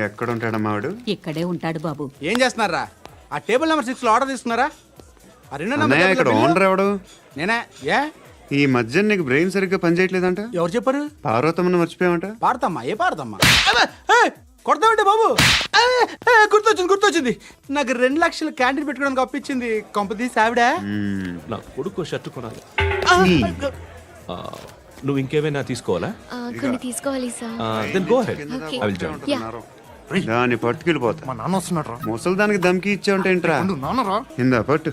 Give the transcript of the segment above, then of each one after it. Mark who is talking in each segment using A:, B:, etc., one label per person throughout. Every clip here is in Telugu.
A: ఎక్కడ ఉంటాడమ్మా వాడు?
B: ఇక్కడే ఉంటాడు బాబు.
C: ఏం చేస్తున్నారా? ఆ టేబుల్ నెంబర్ 6 లో ఆర్డర్ తీసుకున్నారా? ఆ రెండో నెంబర్
A: అన్నయ్య, ఇక్కడ ఓనర్ ఎవడు?
C: నేనే. ఏ
A: ఈ మధ్య నీకు బ్రెయిన్ సరిగ్గా పనిచేయట్లేదంట.
C: ఎవరు చెప్పారు?
A: పార్వతమ్మను మర్చిపోయామంట.
C: పాడతామ్మా, ఏ పాడతామ్మా? కొడతామంటే బాబు. గుర్తొచ్చింది. నాకు 2 లక్షలు క్యాంటీన్ పెట్టుకోవడానికి అప్పించింది కొంపతీసి ఆవిడ.
D: నా కొడుకు షర్ట్ కొనాలి. నువ్వు ఇంకేమైనా తీసుకోవాలా?
E: కొన్ని తీసుకోవాలి sir.
D: Then go ahead.
E: Okay.
D: I will join.
A: దాన్ని పట్టుకెళ్ళిపోతా.
F: మా నాన్న వస్తున్నాడు రా.
A: ముసలి దానికి దమ్కి ఇచ్చావుంటేంట్రా?
F: నాన్న రా.
A: ఇందా పట్టు.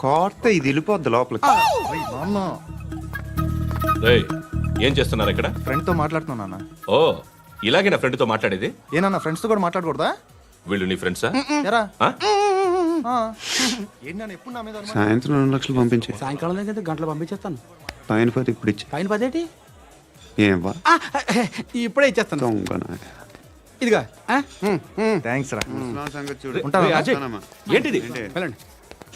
A: కోర్త ఇది వెళ్ళిపోద్ది లోపలికి.
F: నాన్న
D: రేయ్, ఏం చేస్తున్నారు ఇక్కడ?
F: ఫ్రెండ్ తో మాట్లాడుతున్నా నాన్న.
D: ఓ, ఇలాగే నా ఫ్రెండ్ తో మాట్లాడేది?
F: ఏనా ఫ్రెండ్స్ తో కూడా మాట్లాడకూడదా?
D: వీళ్ళు నీ ఫ్రెండ్సా?
F: ఎరా
D: ఆ?
F: ఏంటి నాన్న ఎప్పుడు నా మీద అనుమానం?
A: సాయంత్రం 2 లక్షలు పంపించే.
C: సాయంకాలం దగ్గర గంటలు పంపించేస్తాను.
A: పైన 10 ఇప్పుడు ఇచ్చే.
C: పైన 10
A: ఏం వా
C: ఇప్పుడే ఇచ్చేస్తాను.
A: దొంగనా.
C: ఇదిగా
F: థ్యాంక్స్ రా.
A: ముసలాం సంగతి చూడు.
F: ఉంటాను.
D: రేయ్, అజయ్,
A: ఉంటానమ్మా.
D: ఏంటిది?
C: వెళ్ళండి.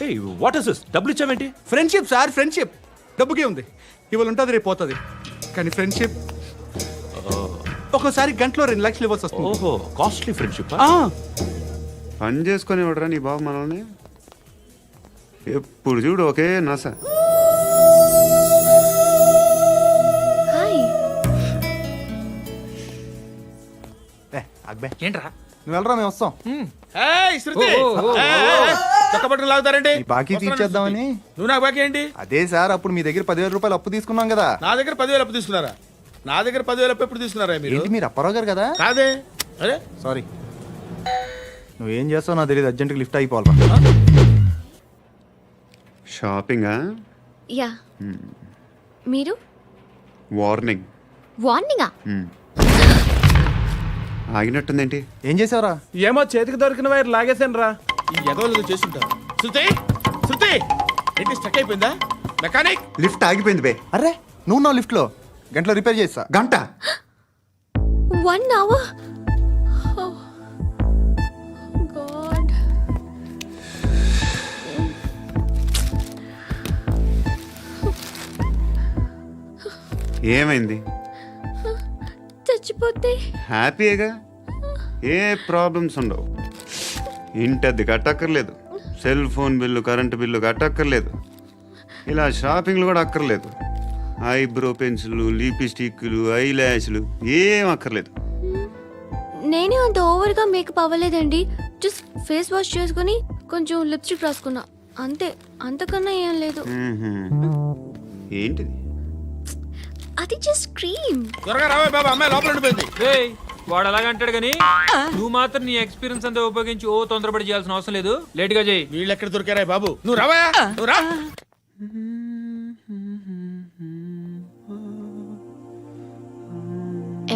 D: ఏయ్, వాట్ ఇస్ దిస్? డబ్బులు ఇచ్చావేంటి?
C: Friendship sir, friendship. డబ్బుకే ఉంది. ఇవాళ ఉంటుంది, రేపు పోతుంది. కానీ ఫ్రెండ్షిప్ ఒక్కోసారి గంటలో 2 లక్షలు ఇవ్వాల్సి వస్తుంది.
D: ఓహో, కాస్ట్లీ ఫ్రెండ్షిప్.
A: పని చేసుకొని ఇవ్వడరా నీ బాబు మనల్ని? ఎప్పుడు చూడు ఒకే నస.
E: హాయ్.
F: అక్బే
G: ఏంట్రా?
F: నువ్వు వెళ్ళరా, మేము వస్తాం.
C: లాగుతారండి.
F: ఈ బాకీ తీర్చేద్దామని.
C: నువ్వు నాకు బాకీ ఏంటి?
F: అదే సార్, అప్పుడు మీ దగ్గర 10,000 రూపాయలు అప్పు తీసుకున్నాం కదా.
C: నా దగ్గర 10,000 అప్పు తీసుకున్నారా? నా దగ్గర 10,000 అప్పు ఎప్పుడు తీసుకున్నారా మీరు?
F: ఏంటి మీరు అప్పారావు గారు కదా?
C: కాదే. అరే
F: సారీ. నువ్వేం చేస్తావు నాకు తెలియదు. అర్జెంట్గా లిఫ్ట్ అయిపోవాలి.
A: షాపింగా?
E: యా. మీరు?
A: వార్నింగ్.
E: వార్నింగా?
A: ఆగినట్టుందేంటి?
F: ఏం చేసావురా?
C: ఏమో, చేతికి దొరికిన వైర్ లాగేసాను రా. ఈ ఎగవలు చేస్తుంటారు. శృతి ఏంటి స్టక్ అయిపోయిందా? మెకానిక్.
A: లిఫ్ట్ ఆగిపోయింది బే.
F: అరే నువ్వు నా లిఫ్ట్ లో గంటలో రిపేర్ చేస్తా.
A: గంట
E: 1 hour? Oh. God.
A: ఏమైంది?
E: చచ్చిపోతే?
A: హ్యాపీగా, ఏ ప్రాబ్లమ్స్ ఉండవు. ఇంటి అద్దె కట్టక్కర్లేదు, cell phone bill, current bill కట్టక్కర్లేదు, ఇలా షాపింగ్లు కూడా అక్కర్లేదు. ఐబ్రో పెన్సిల్లు, లిప్స్టిక్లు, ఐ ల్యాష్లు ఏం అక్కర్లేదు.
E: నేనే అంత ఓవర్గా మేకప్ అవ్వలేదండి. జస్ట్ ఫేస్ వాష్ చేసుకుని కొంచెం లిప్స్టిక్ రాసుకున్నా అంతే. అంతకన్నా ఏం లేదు.
A: ఏంటిది?
E: అది జస్ట్ క్రీమ్.
C: త్వరగా రావే బాబా, అమ్మాయి లోపల ఉండిపోయింది.
G: వాడు అలాగంటాడు కానీ నువ్వు మాత్రం నీ ఎక్స్పీరియన్స్ అంతా ఉపయోగించి తొందరపడి చేయాల్సిన అవసరం లేదు. లేట్ గా చేయి.
C: వీళ్ళు ఎక్కడ దొరికారా బాబు? నువ్వు రావా, నువ్వు రా.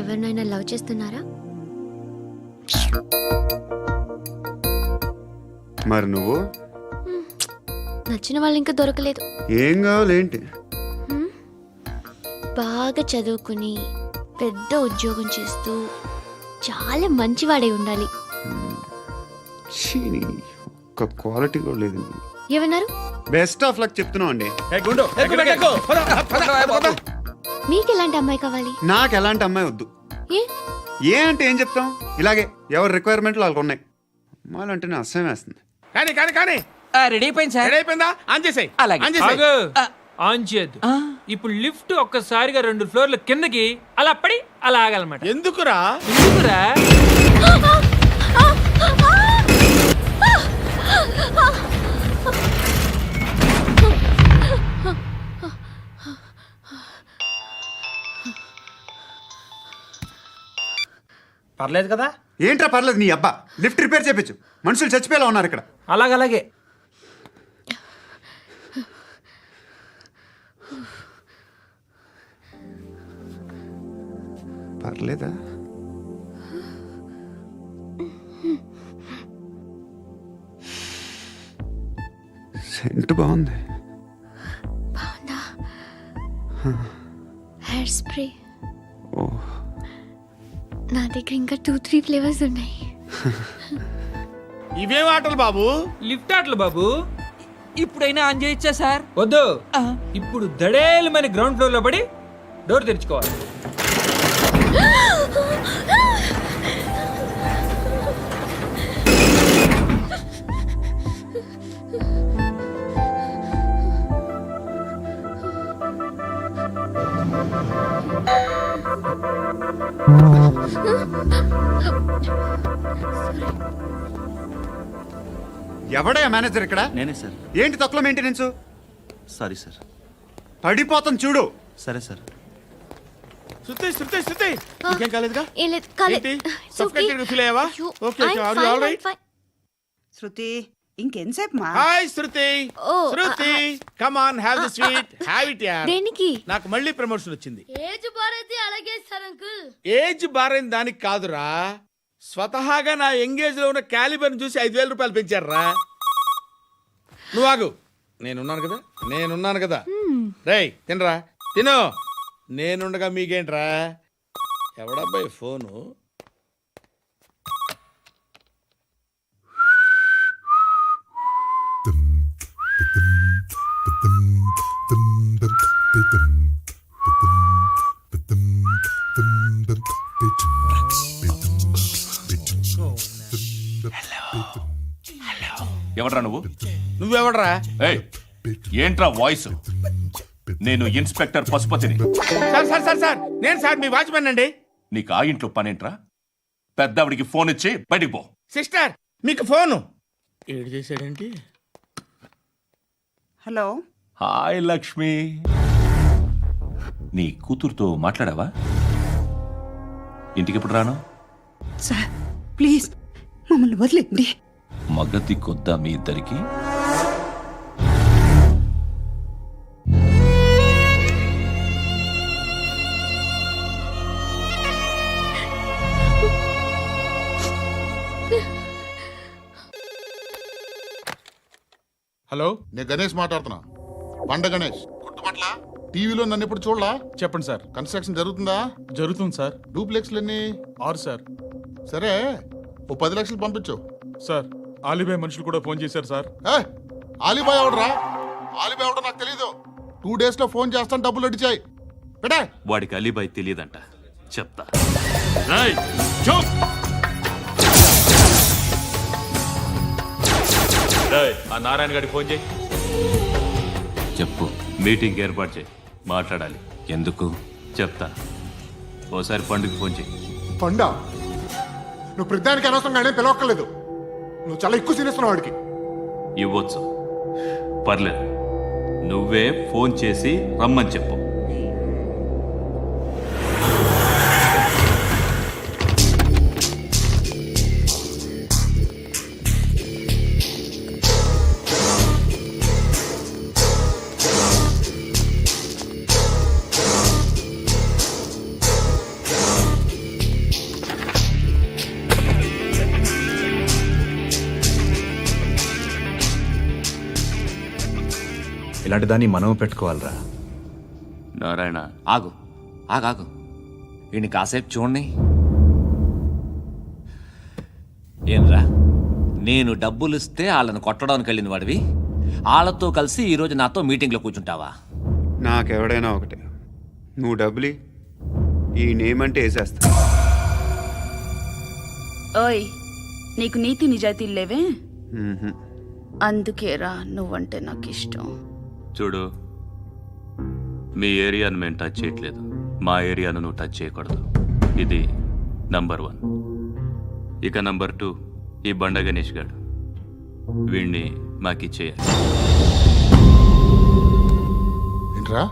E: ఎవరినైనా లవ్ చేస్తున్నారా?
A: మరి నువ్వు?
E: నచ్చిన వాళ్ళు ఇంకా దొరకలేదు.
A: ఏం కావాలి ఏంటి?
E: బాగా చదువుకుని పెద్ద ఉద్యోగం చేస్తూ చాలా మంచివాడై ఉండాలి.
A: ఒక్క క్వాలిటీ కూడా లేదు.
E: ఏమన్నారు?
A: బెస్ట్ ఆఫ్ లక్ చెప్తున్నావు అండి.
E: మీకు ఎలాంటి అమ్మాయి కావాలి?
A: నాకు ఎలాంటి అమ్మాయి వద్దు. ఏ అంటే ఏం చెప్తాం? ఇలాగే ఎవరి రిక్వైర్మెంట్లు వాళ్ళకు ఉన్నాయి. అమ్మాయిలు అంటేనే అసహ్యం వేస్తుంది.
C: కానీ
G: రెడీ అయిపోయింది సార్.
C: రెడీ అయిపోయిందా? ఆన్ చేసేయ్.
G: ఆన్ చేయద్దు. ఇప్పుడు లిఫ్ట్ ఒక్కసారిగా 2 ఫ్లోర్ల కిందకి అలా పడి అలా ఆగాలన్నమాట.
C: ఎందుకురా?
G: ఎందుకురా?
C: పర్లేదు కదా?
A: ఏంట్రా పర్లేదు నీ అబ్బా. లిఫ్ట్ రిపేర్ చేయించు. మనుషులు చచ్చిపోయేలా ఉన్నారు ఇక్కడ.
G: అలాగే
A: పర్లేదా? సెంట్ బాగుంది.
E: బాగుందా? Hair spray.
A: ఓ,
E: నా దగ్గర ఇంకా 2-3 ఫ్లేవర్స్ ఉన్నాయి.
C: ఇవేం ఆటలు బాబు?
G: లిఫ్ట్ ఆటలు బాబు. ఇప్పుడైనా ఆన్ చేయొచ్చా సార్? వద్దు. ఇప్పుడు దడేలు మన గ్రౌండ్ ఫ్లోర్ లో పడి డోర్ తెరుచుకోవాలి.
A: ఎవడయ్యా మేనేజర్ ఇక్కడ?
F: నేనే సార్.
A: ఏంటి తక్కువ మెయింటెనెన్స్?
F: Sorry sir.
A: పడిపోతాం చూడు.
F: సరే సార్.
C: శృతి శృతి శృతి ఇంకేం కాలేదుగా?
E: ఏం లేదు కాలేదు.
C: ఏంటి?
E: It's okay.
C: Suffocated గా feel అయ్యావా?
E: అయ్యో,
C: Okay, okay.
E: I'm
C: Are you
E: fine,
C: all
E: I'm
C: right?
E: fine.
B: శృతి ఇంకెంతసేపు మా
C: hi Shruti.
E: Oh,
C: Shruti come on have the sweet. Have it యార్.
E: దేనికి?
C: నాకు మళ్ళీ ప్రమోషన్ వచ్చింది.
E: ఏజ్ బారైతే అలాగే సార్ అంకుల్.
C: ఏజ్ బారైన దానికి కాదురా, స్వతహాగా నా ఎంగేజ్ లో ఉన్న క్యాలిబర్ చూసి 5,000 రూపాయలు పెంచారా. నువ్వు ఆగు, నేనున్నాను కదా. రేయ్ తినరా, తిను. నేనుండగా మీకేంట్రా? ఎవడబ్బాయి ఫోను?
D: ఎవడ్రా నువ్వు?
C: నువ్వెవడరా?
D: ఏయ్, ఏంట్రా వాయిస్? నేను ఇన్స్పెక్టర్ పశుపతిని.
C: సార్ నేను సార్ మీ వాచ్మెన్ అండి.
D: నీకు ఆ ఇంట్లో పనేంట్రా? పెద్దవిడికి ఫోన్ ఇచ్చి బయటికి పో.
C: సిస్టర్ మీకు ఫోను. ఏడు చేశాడేంటి?
B: హలో
D: హాయ్ లక్ష్మి, నీ కూతురుతో మాట్లాడావా? ఇంటికి ఎప్పుడు రాను?
B: సార్ ప్లీజ్ మమ్మల్ని వదిలేండి.
D: మగతి కొద్దా మీ ఇద్దరికి?
C: హలో,
H: నేను గణేష్ మాట్లాడుతున్నా. బండ గణేష్ గుర్తుపట్ల? టీవీలో నన్ను ఎప్పుడు చూడలా?
C: చెప్పండి సార్.
H: కన్స్ట్రక్షన్ జరుగుతుందా?
C: జరుగుతుంది సార్.
H: డూప్లెక్స్లు ఎన్ని?
C: 6 సార్.
H: సరే, ఓ 10 లక్షలు పంపించు.
C: సార్ ఆలిబాయ్ మనుషులు కూడా ఫోన్ చేశారు సార్.
H: ఏ ఆలిబాయ్ ఎవడరా? ఆలిబాయ్ ఎవడో నాకు తెలీదు. 2 days లో ఫోన్ చేస్తాను, డబ్బులు అడిచాయి పెడే.
D: వాడికి అలీబాయ్ తెలియదంట, చెప్తా. ఆ నారాయణ గారికి ఫోన్ చేయి. చెప్పు, మీటింగ్ ఏర్పాటు చేయి, మాట్లాడాలి. ఎందుకు చెప్తా. ఓసారి పండుగ ఫోన్ చేయి.
H: పండ నువ్వు ప్రతిదానికి అనవసరంగానే పిలవక్కర్లేదు. నువ్వు చాలా ఎక్కువ సీనిస్తున్నావు వాడికి.
D: ఇవ్వచ్చు, పర్లేదు. నువ్వే ఫోన్ చేసి రమ్మని చెప్పు.
F: ఇలాంటి దాన్ని మనం పెట్టుకోవాలరా.
D: నారాయణ,
I: ఆగు ఆగాగు, వీడిని కాసేపు చూడండి. ఏంరా, నేను డబ్బులు ఇస్తే వాళ్ళని కొట్టడానికి వెళ్ళిన వాడివి, వాళ్ళతో కలిసి ఈరోజు నాతో మీటింగ్లో కూర్చుంటావా?
A: నాకెవడైనా ఒకటే, నువ్వు డబ్బులి, ఈ నేమ్ అంటే వేసేస్తా.
J: ఓయ్, నీకు నీతి నిజాయితీలు లేవే?
A: మ్మ్హ.
J: అందుకేరా నువ్వంటే నాకు ఇష్టం.
D: చూడు, మీ ఏరియాను మేము టచ్ చేయట్లేదు, మా ఏరియాను నువ్వు టచ్ చేయకూడదు. ఇది నంబర్ 1. ఇక నంబర్ 2, ఈ బండ గణేష్ గాడు, వీణ్ణి మాకిచ్చేయాలి.
H: ఏంట్రా,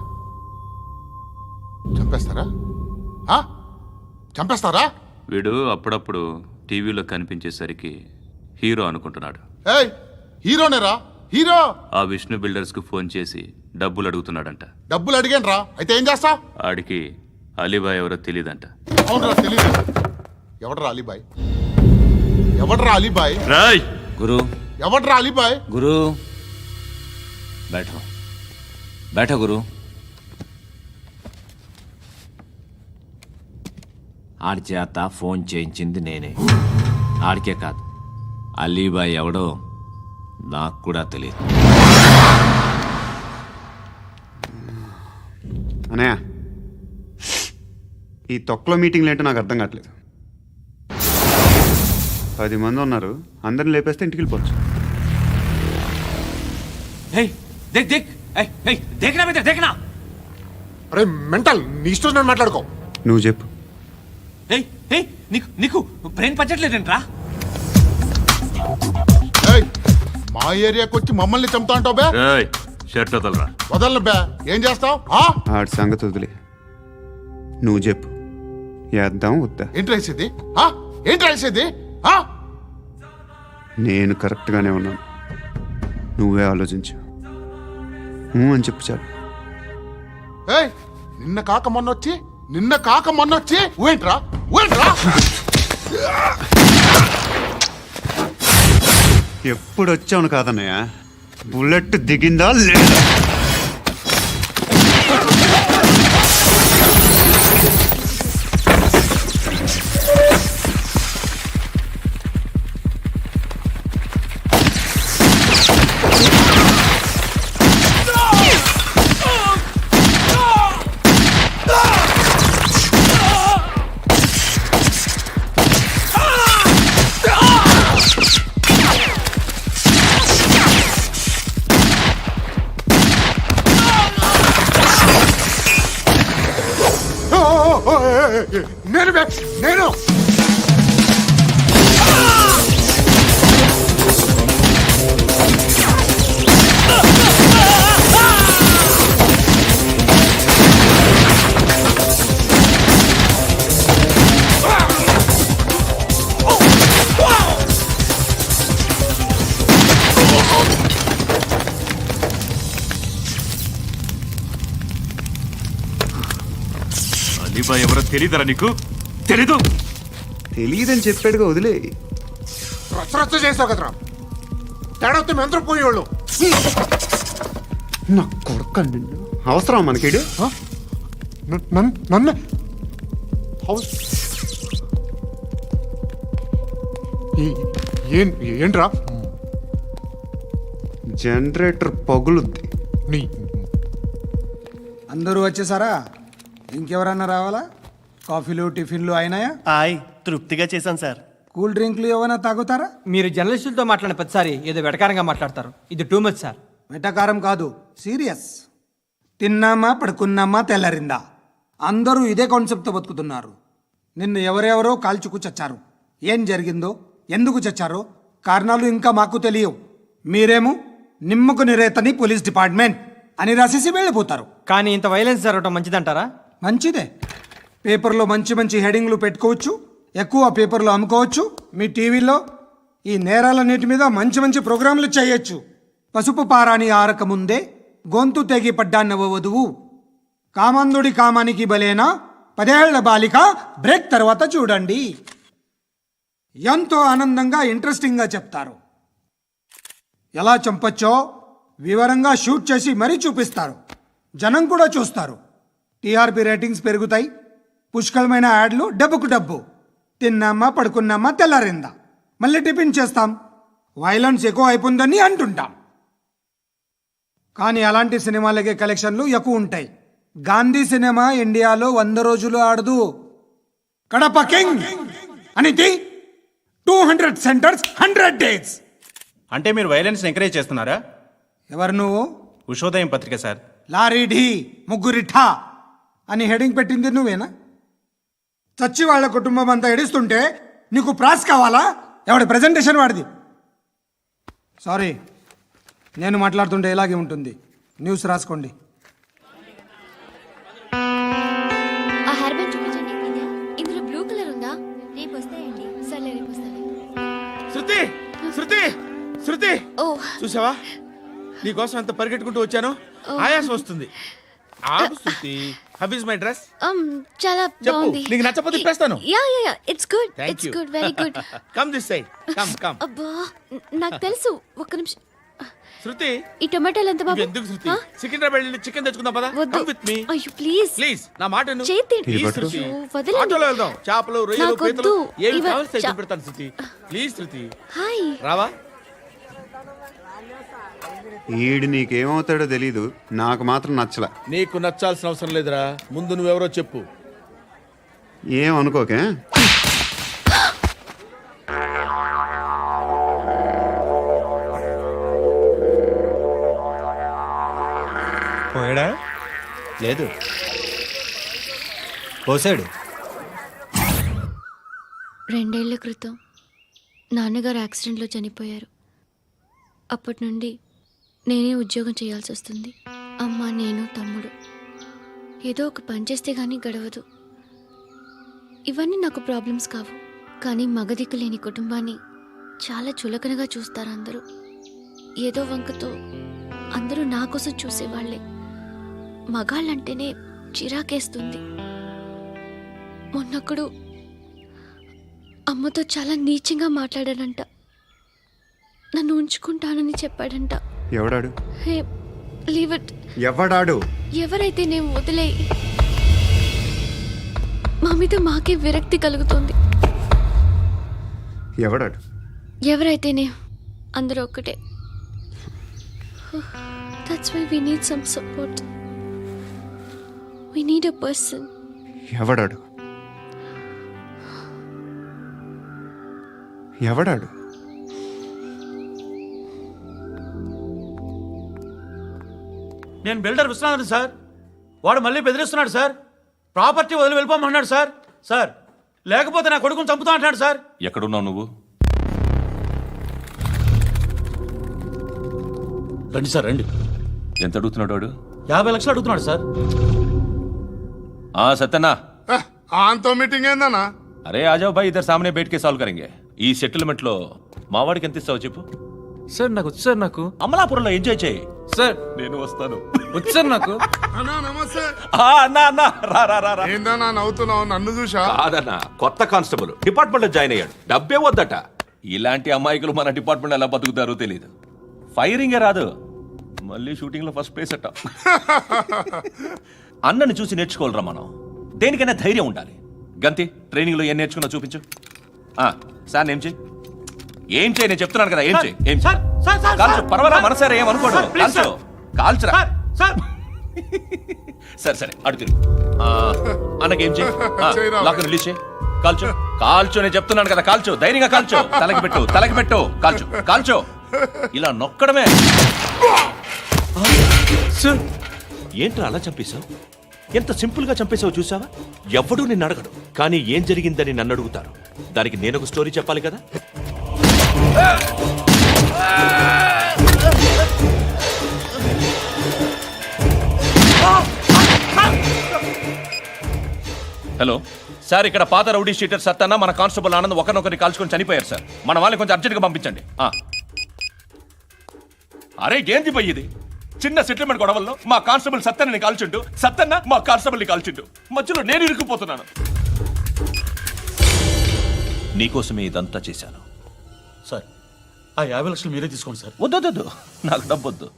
H: చంపేస్తారా? ఆ? చంపేస్తారా?
D: వీడు అప్పుడప్పుడు టీవీలో కనిపించేసరికి హీరో అనుకుంటున్నాడు.
H: ఏయ్ హీరోనేరా, హీరో.
D: ఆ విష్ణు బిల్డర్స్కు ఫోన్ చేసి డబ్బులు అడుగుతున్నాడంట.
H: డబ్బులు అడిగాను రా, అయితే ఏం చేస్తా?
D: ఆడికి అలీబాయ్ ఎవరో తెలీదంట.
H: అవునరా, తెలీదు. ఎవడరా అలీబాయ్? ఎవడరా అలీబాయ్?
D: రాయ్
I: గురు,
H: ఎవడరా అలీబాయ్?
I: గురు బైఠో బైఠో గురు. ఆడి చేత ఫోన్ చేయించింది నేనే. ఆడికే కాదు, అలీబాయ్ ఎవడో నాకు కూడా తెలియదు.
A: అనయ్య, ఈ తొక్కలో మీటింగ్లు ఏంటో నాకు అర్థం కావట్లేదు. 10 మంది ఉన్నారు, అందరిని లేపేస్తే ఇంటికి వెళ్ళిపోవచ్చు.
H: అరే మెంటల్, నీ ఇష్టం నేను మాట్లాడుకో.
A: నువ్వు చెప్పు.
I: నీకు నీకు బ్రెయిన్ పచ్చట్లేదంట్రా?
H: ఏయ్, మా ఏరియాకి వచ్చి మమ్మల్ని చంపుతా అంటావు బే?
D: రేయ్ షర్ట్ వదలరా.
H: వదలను బే. ఏం చేస్తావు?
A: ఆడి సంగతి వదిలే, నువ్వు చెప్పు, వేద్దాం వద్దా?
H: ఏంటి రాసేది? ఏంటి రాసేది?
A: నేను కరెక్ట్గానే ఉన్నాను, నువ్వే ఆలోచించు. అని చెప్పు చాలు.
H: ఏయ్, నిన్న కాక మొన్నొచ్చి ఊయంట్రా.
A: ఎప్పుడు వచ్చావును కాదన్నయ్య, బుల్లెట్ దిగిందా లేదా?
H: నేను
D: అలీబాయ్ ఎవరో తెలీదరా నీకు? తెలీదు?
A: తెలియదని చెప్పాడుగా, వదిలే.
H: రచ్చ చేస్తావు కదరా. తేడా వస్తే మెంతరం పోయేవాళ్ళు.
A: నా కొడుకు నిన్ను అవసరం మనకిడు.
H: నన్ను ఏంట్రా?
A: జనరేటర్ పగులుద్ది.
H: నీ
K: అందరూ వచ్చేసారా? ఇంకెవరన్నా రావాలా? కాఫీలు టిఫిన్లు అయినాయా?
F: తృప్తిగా చేశాను సార్.
K: కూల్ డ్రింక్లు ఏమైనా తాగుతారా?
G: మీరు జర్నలిస్టులతో మాట్లాడిన ప్రతిసారి ఏదో వెటకారంగా మాట్లాడతారు. ఇది టూ మచ్ సార్.
K: వెటకారం కాదు, సీరియస్. తిన్నామా పడుకున్నామా తెల్లరిందా, అందరూ ఇదే కాన్సెప్ట్తో బతుకుతున్నారు. నిన్ను ఎవరెవరో కాల్చుకు చచ్చారు. ఏం జరిగిందో, ఎందుకు చచ్చారో కారణాలు ఇంకా మాకు తెలియవు. మీరేమో నిమ్మకు నిరేతని పోలీస్ డిపార్ట్మెంట్ అని రాసేసి వెళ్ళిపోతారు.
G: కానీ ఇంత వైలెన్స్ జరగడం మంచిదంటారా?
K: మంచిదే. పేపర్లో మంచి మంచి హెడింగ్లు పెట్టుకోవచ్చు, ఎక్కువ పేపర్లు అమ్ముకోవచ్చు. మీ టీవీలో ఈ నేరాలన్నిటి మీద మంచి మంచి ప్రోగ్రాంలు చేయొచ్చు. పసుపు పారాని ఆరక ముందే గొంతు తెగి పడ్డాన్నవ వధువు, కామందుడి కామానికి బలేనా 10 ఏళ్ల బాలిక బ్రేక్ తర్వాత చూడండి. ఎంతో ఆనందంగా ఇంట్రెస్టింగ్గా చెప్తారు. ఎలా చంపచ్చో వివరంగా షూట్ చేసి మరీ చూపిస్తారు. జనం కూడా చూస్తారు. టీఆర్పీ రేటింగ్స్ పెరుగుతాయి. పుష్కలమైన యాడ్లు, డబ్బుకు డబ్బు. తిన్నామా పడుకున్నామా తెల్లారిందా, మళ్ళీ టిఫిన్ చేస్తాం. వైలెన్స్ ఎక్కువ అయిపోయిందని అంటుంటాం. కానీ అలాంటి సినిమాలకే కలెక్షన్లు ఎక్కువ ఉంటాయి. గాంధీ సినిమా ఇండియాలో 100 రోజులు ఆడదు. కడప కింగ్ అనితి 200 సెంటర్స్ 100 డేస్.
F: అంటే మీరు వైలెన్స్ ఎంకరేజ్ చేస్తున్నారా?
K: ఎవరు నువ్వు?
F: ఉషోదయం పత్రిక సార్.
K: లారీ ఢీ ముగ్గురిఠా అని హెడింగ్ పెట్టింది నువ్వేనా? చచ్చి వాళ్ళ కుటుంబం అంతా ఎడుస్తుంటే నీకు ప్రాస్ కావాలా? ఎవడి ప్రెజెంటేషన్ వాడిది. సారీ, నేను మాట్లాడుతుంటే ఇలాగే ఉంటుంది. న్యూస్ రాసుకోండి.
E: ఆ హెయిర్ బ్యాండ్ చూపించండి. ఇందులో బ్లూ కలర్ ఉందా? రేపు వస్తాయండి. సర్లే, రేపు వస్తాను.
C: శృతి శృతి శృతి,
E: ఓ
C: చూసావా నీకోసం ఎంత పరిగెట్టుకుంటూ వచ్చాను. ఆయాసం వస్తుంది. ఆగు Shruti. How is my dress?
E: చాలా
C: చెప్పు.
E: బాగుంది.
C: నీకు నచ్చకపోతే తిప్పేస్తాను.
E: Yeah yeah yeah, it's good.
C: Thank
E: it's
C: you.
E: Good, very good.
C: Come this side. Come.
E: అబ్బా, నాకు తెలుసు. ఒక్క నిమిషం.
C: శృతి,
E: ఈ టొమాటోలు ఎంత బాబు?
C: ఎందుకు శృతి? సికింద్రాబాద్ వెళ్ళి చికెన్ తెచ్చుకుందాం పదా.
E: వద్దు.
C: కమ్ విత్ మీ
E: అయ్యో ప్లీజ్
C: ప్లీజ్. నా మాట విను.
E: చేతి
C: ప్లీజ్ శృతి.
E: వదలండి.
C: ఆటోలో వెళ్దాం. చేపలు, రొయ్యలు,
E: నాకు
C: పీతలు
E: వద్దు.
C: ఏమి
E: ఇవ-
C: కావాల్సి
E: చా-
C: పెడతాను శృతి. Please Shruti.
E: హాయ్.
C: రావా?
A: ఈడు నీకేమవుతాడో తెలీదు, నాకు మాత్రం నచ్చలా.
C: నీకు నచ్చాల్సిన అవసరం లేదురా. ముందు నువ్వెవరో చెప్పు.
A: ఏమనుకోకే.
F: పోయాడా? లేదు, పోసాడు.
E: 2 ఏళ్ల క్రితం నాన్నగారు యాక్సిడెంట్లో చనిపోయారు. అప్పటి నుండి నేనే ఉద్యోగం చేయాల్సి వస్తుంది. అమ్మ, నేను, తమ్ముడు ఏదో ఒక పని చేస్తే కానీ గడవదు. ఇవన్నీ నాకు ప్రాబ్లమ్స్ కావు, కానీ మగదిక్కు లేని కుటుంబాన్ని చాలా చులకనగా చూస్తారు అందరూ. ఏదో వంకతో అందరూ నా కోసం చూసేవాళ్లే. మగాళ్ళంటేనే చిరాకేస్తుంది. మొన్నప్పుడు అమ్మతో చాలా నీచంగా మాట్లాడాడంట. నన్ను ఉంచుకుంటానని చెప్పాడంట.
A: ఎవడాడు?
E: హే, లీవ్ ఇట్.
A: ఎవడాడు?
E: ఎవరైతే నేను వదిలేయి. మా మీద మాకే విరక్తి కలుగుతుంది.
A: ఎవడాడు?
E: ఎవరైతేనే అందరూ ఒక్కటే. That's why we need some support. We need a person.
A: ఎవడాడు? ఎవడాడు?
F: నేను బిల్డర్ విశ్వనాథన్ సార్. వాడు మళ్ళీ బెదిరిస్తున్నాడు సార్. ప్రాపర్టీ వదిలి వెళ్ళిపోమన్నాడు సార్. సార్, లేకపోతే నా కొడుకుని చంపుతా అంటున్నాడు సార్.
D: ఎక్కడున్నావు నువ్వు?
F: రండి సార్, రండి.
D: ఎంత అడుగుతున్నాడు వాడు?
F: 50 లక్షలు అడుగుతున్నాడు సార్.
D: సత్యనా,
H: ఆంతో మీటింగ్ ఏందన్నా?
D: అరే ఆజావ్ భాయ్, ఇద్దరు సామనే బయటకే సాల్వ్ కరెంగే. ఈ సెటిల్మెంట్ లో మావాడికి ఎంత ఇస్తావు చెప్పు.
G: సార్ నాకు వచ్చు సార్. నాకు
D: అమలాపురంలో ఎంజాయ్ చేయి
G: సార్.
D: నేను వస్తాను.
G: వచ్చు సార్ నాకు.
H: అన్నా నమస్తే.
D: అన్నా అన్నా, రా రా రా రా.
H: ఏందన్నా నవ్వుతున్నావు? నన్ను చూసా?
D: కాదన్నా, కొత్త కానిస్టేబుల్ డిపార్ట్మెంట్ లో జాయిన్ అయ్యాడు. డబ్బే వద్దట. ఇలాంటి అమాయకులు మన డిపార్ట్మెంట్ ఎలా బతుకుతారో తెలియదు. ఫైరింగే రాదు, మళ్ళీ షూటింగ్ లో ఫస్ట్ ప్లేస్ అట్ట. అన్నని చూసి నేర్చుకోవాలరా మనం. దేనికైనా ధైర్యం ఉండాలి. గంతి, ట్రైనింగ్ లో ఏం నేర్చుకున్నా చూపించు. సార్ ఏం చేయి, ఏం చేయి, నేను చెప్తున్నాను కదా. ఏం చేయి, ఏం
F: సార్, సార్, సార్,
D: కాల్చు,
F: సార్,
D: పర్వాలా,
F: సార్,
D: మనసారా ఏమనుకోడు.
F: సార్, ప్లీజ్,
D: కాల్చు, కాల్చురా.
F: Sir, sir.
D: సరే సరే, అడు తిరుగు. అన్నకేం చేయి,
H: చేయరా.
D: లాక్ రిలీజ్ చేయి. కాల్చు, కాల్చు, నేను చెప్తున్నాను కదా. కాల్చు, ధైర్యంగా కాల్చు. తలకి పెట్టు, తలకి పెట్టు. కాల్చు, కాల్చు. ఇలా నొక్కడమే.
G: సార్,
D: ఏంట్రా అలా చంపేశావు? ఎంత సింపుల్ గా చంపేశావు చూసావా? ఎవడూ నిన్ను అడగడు, కానీ ఏం జరిగిందని నన్ను అడుగుతారు. దానికి నేను ఒక స్టోరీ చెప్పాలి కదా. హలో సార్, ఇక్కడ పాత రౌడీ షీటర్ సత్తన్న, మన కానిస్టేబుల్ ఆనంద్ ఒకరినొకరిని కాల్చుకొని చనిపోయారు సార్. మన వాళ్ళని కొంచెం అర్జెంట్గా పంపించండి. అరే ఏంది పోయి ఇది? చిన్న సెటిల్మెంట్ గొడవల్లో మా కానిస్టేబుల్ సత్తన్నని కాల్చుండు, సత్తన్న మా కానిస్టేబుల్ని కాల్చుండు. మధ్యలో నేను ఇరుక్కుపోతున్నాను. నీకోసమే ఇదంతా చేశాను.
F: సార్, ఆ 50 లక్షలు మీరే తీసుకోండి సార్.
D: వద్దొద్దు, నాకు డబ్బొద్దు.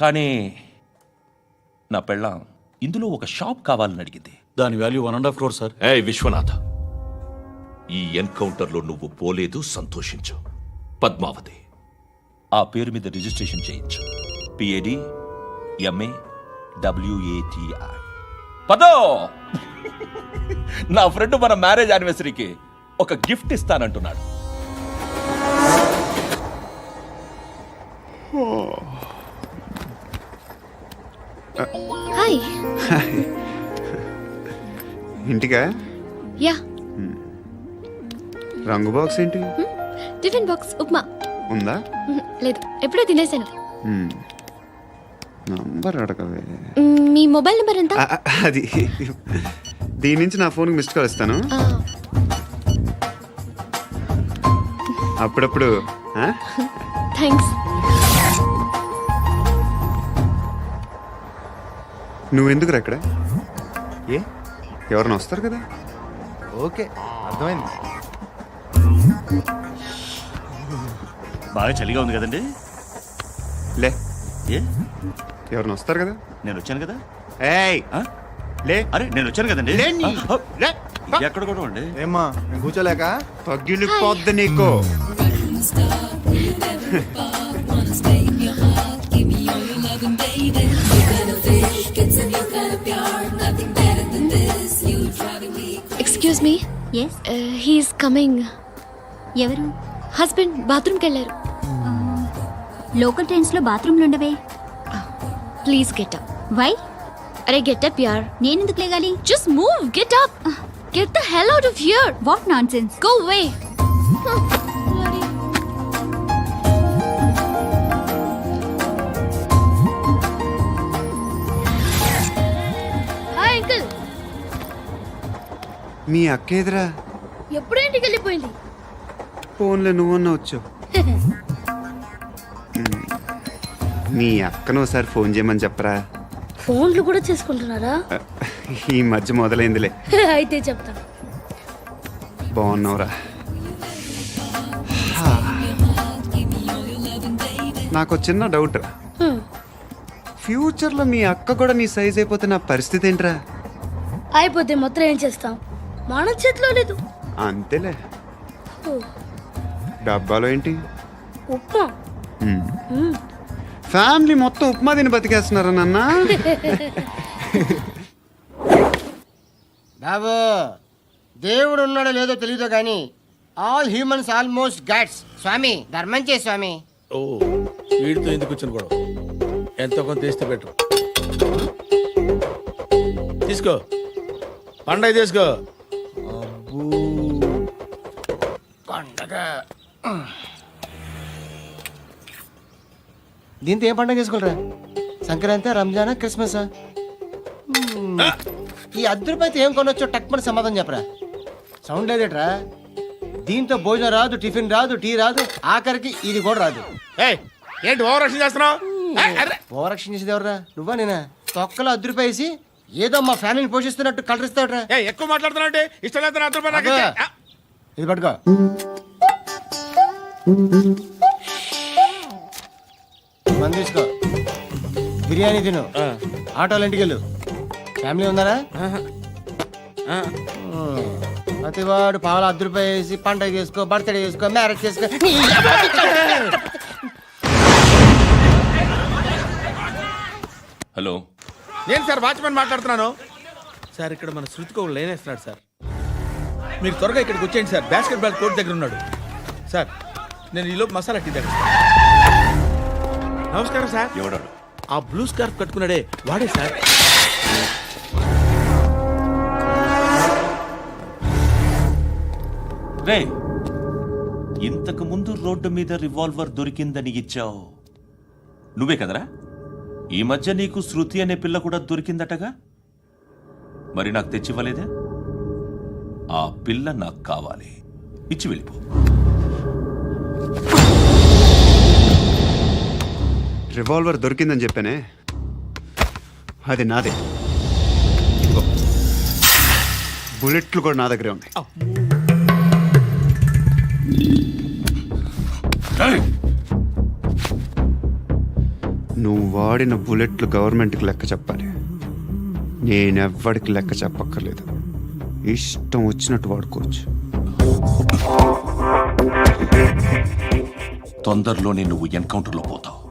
D: కానీ నా పెళ్ళాం ఇందులో ఒక షాప్ కావాలని అడిగింది.
F: దాని వాల్యూ 1.5 crore సార్.
D: విశ్వనాథ, ఈ ఎన్కౌంటర్లో నువ్వు పోలేదు, సంతోషించు. పద్మావతి ఆ పేరు మీద రిజిస్ట్రేషన్ చేయించు. PAD MA WATI. పదో, నా ఫ్రెండ్ మన మ్యారేజ్ యానివర్సరీకి ఒక గిఫ్ట్ ఇస్తానంటున్నాడు.
E: హాయ్.
A: ఇంటికా?
E: యా.
A: రంగు బాక్స్ ఏంటి?
E: Tiffin box upma.
A: ఉందా?
E: లేదు, ఎప్పుడో తినేసాను.
A: నంబర్ అడగవే.
E: మీ మొబైల్ నెంబర్ ఎంత?
A: అది దీని నుంచి నా ఫోన్కి మిస్డ్ కాల్ ఇస్తాను. అప్పుడప్పుడు.
E: థ్యాంక్స్.
A: నువ్వెందుకురా ఇక్కడ? ఏ, ఎవరైనా వస్తారు కదా.
F: ఓకే, అర్థమైంది.
I: బాగా చలిగా ఉంది కదండి.
A: లే,
I: ఏ,
A: ఎవరైనా వస్తారు కదా.
I: నేను వచ్చాను కదా.
A: ఏయ్, లే.
I: అరే నేను వచ్చాను కదండి.
A: లే.
I: ఎక్కడ కూడా అండి.
F: ఏమ్మా, నేను కూర్చోలేక?
A: తగ్గిలిపోద్ది నీకు.
E: Excuse me. He's coming.
J: ఎవరు?
E: హస్బెండ్ బాత్రూమ్కి వెళ్ళారు.
J: లోకల్ ట్రైన్స్ లో బాత్రూమ్లు ఉండవే.
E: Please get up.
J: వై?
E: అరే గెట్ అప్ యార్.
J: నేనెందుకు లేగాలి?
E: Just move, get up. Get the hell out of here!
J: What nonsense.
E: Go away! Hi uncle.
A: మీ అక్క ఎదురా
E: ఎప్పుడు ఇంటికి వెళ్ళిపోయింది?
A: ఫోన్లో నువ్వన్నా వచ్చావు. మీ అక్కను ఒకసారి ఫోన్ చేయమని చెప్పరా.
E: ఫోన్లు కూడా చేసుకుంటున్నారా?
A: ఈ మధ్య మొదలైందిలే.
E: అయితే చెప్తా.
A: బాగున్నావురా. నాకు చిన్న డౌట్. ఫ్యూచర్లో మీ అక్క కూడా నీ సైజ్ అయిపోతే నా పరిస్థితి ఏంట్రా?
E: అయిపోతే మొత్తం ఏం చేస్తాం? మన చేతిలో లేదు.
A: అంతేలే. డబ్బాలో ఏంటి?
E: ఉప్మా.
A: ఫ్యామిలీ మొత్తం ఉప్మా తిని బతికేస్తున్నారా నాన్న?
L: బాబు, దేవుడు ఉన్నాడో లేదో తెలియదు కానీ ఆల్ హ్యూమన్స్ ఆల్మోస్ట్ గాడ్స్. స్వామి ధర్మం చే స్వామి.
C: ఓ వీడితో ఎందుకు వచ్చిన గొడవ? ఎంతో కొంత తీస్తే పెట్టు. తీసుకో, పండగ తీసుకో.
L: పండగ దీంతో ఏం పండగ చేసుకోరా? సంక్రాంతి, రంజానా, క్రిస్మసా? ఈ అద్దరిపైతే ఏం కొనొచ్చో టక్మని సమాధానం చెప్పరా. సౌండ్ లేదేట్రా? దీంతో భోజనం రాదు, టిఫిన్ రాదు, టీ రాదు, ఆఖరికి ఇది కూడా రాదు.
C: ఏయ్, ఏంటి ఓవర్ రక్షణ చేస్తున్నావు?
L: ఓవరాక్షన్ చేసేది ఎవరా? నువ్వా నేనా? తొక్కలో అద్దరిపేసి ఏదో మా ఫ్యామిలీని పోషిస్తున్నట్టు కలరిస్తావుట్రా.
C: ఎక్కువ మాట్లాడుతున్నావు. ఇష్టం లేదు నా రూపాయలు నాకు ఇచ్చే.
L: ఇది పట్టుకో. మంది తీసుకో, బిర్యానీ తిను, ఆటోలు ఇంటికి వెళ్ళు. ఫ్యామిలీ ఉన్నారా? ప్రతివాడు పావులు ₹10 వేసి పండగ చేసుకో, బర్త్డే చేసుకో, మ్యారేజ్ చేసుకో.
D: హలో,
C: నేను సార్ వాచ్మెన్ మాట్లాడుతున్నాను. సార్ ఇక్కడ మన శృతికో లేనేస్తున్నాడు సార్. మీరు త్వరగా ఇక్కడికి వచ్చేయండి సార్. బాస్కెట్ బాల్ కోర్ట్ దగ్గర ఉన్నాడు సార్. నేను ఈలోపు మసాలా టీ దగ్గర. నమస్కారం సార్.
D: ఎవడాడు?
C: ఆ బ్లూ స్కార్ఫ్ కట్టుకున్నాడే వాడే సార్.
D: రే, ఇంతకు ముందు రోడ్డు మీద రివాల్వర్ దొరికిందని ఇచ్చావు నువ్వే కదరా? ఈ మధ్య నీకు శృతి అనే పిల్ల కూడా దొరికిందటగా? మరి నాకు తెచ్చివ్వలేదే? ఆ పిల్ల నాకు కావాలి, ఇచ్చి వెళ్ళిపో.
A: రివాల్వర్ దొరికిందని చెప్పానే, అది నాదే. ఇదిగో, బుల్లెట్లు కూడా నా దగ్గరే ఉన్నాయి. నువ్వు వాడిన బుల్లెట్లు గవర్నమెంట్కి లెక్క చెప్పాలి. నేనెవ్వడికి లెక్క చెప్పక్కర్లేదు. ఇష్టం వచ్చినట్టు వాడుకోవచ్చు.
D: తొందరలోనే నువ్వు ఎన్కౌంటర్లో పోతావు,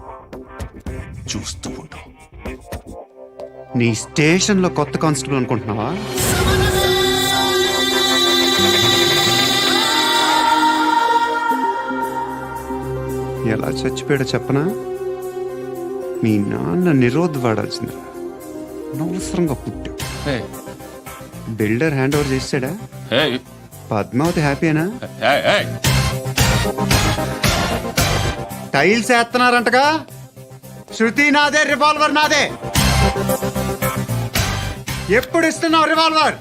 D: చూస్తూ ఉంటావు.
A: నీ స్టేషన్లో కొత్త కానిస్టేబుల్ అనుకుంటున్నావా? ఎలా చచ్చిపోయాడో చెప్పనా? మీ నాన్న నిరోధ్ వాడాల్సిందిరా. అనవసరంగా పుట్టావు. బిల్డర్ హ్యాండ్ ఓవర్ చేసాడా? పద్మావతి హ్యాపీనా? టైల్స్ వేస్తున్నారంటగా. శృతి నాదే, రివాల్వర్ నాదే. ఎప్పుడు ఇస్తున్నావు రివాల్వర్?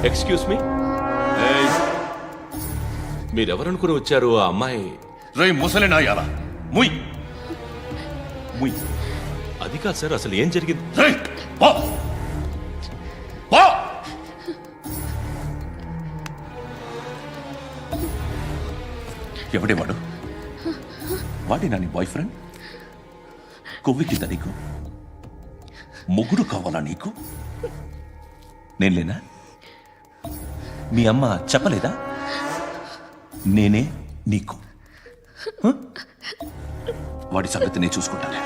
D: ఎక్స్క్యూజ్ మీ, మీరెవరనుకుని వచ్చారు? ఆ అమ్మాయి రేయ్ ముసలినాయాల ముయ్ ముయ్. అది కాదు సార్, అసలు ఏం జరిగింది? ఎవడేవాడు? వాడి నా నీ బాయ్ ఫ్రెండ్? కొవ్వికింద నీకు? ముగ్గురు కావాలా నీకు? నేను లేనా? మీ అమ్మ చెప్పలేదా? నేనే నీకు. వాడి సంగతి నేను చూసుకుంటాను.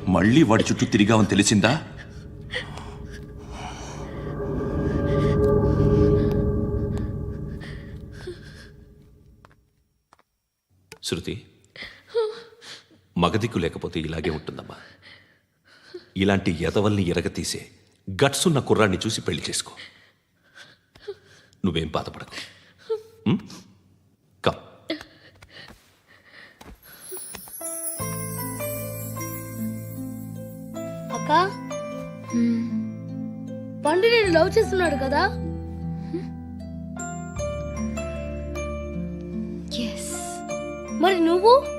M: మళ్ళీ వాడి చుట్టూ తిరిగావని తెలిసిందా? శృతి, మగదిక్కు లేకపోతే ఇలాగే ఉంటుందమ్మా. ఇలాంటి ఎదవల్ని ఎరగతీసే గట్స్ ఉన్న కుర్రాన్ని చూసి పెళ్లి చేసుకో. నువ్వేం బాధపడకు. కమ్.
E: అక్క పండు నేను లవ్ చేస్తున్నాడు కదా? మరి నువ్వు?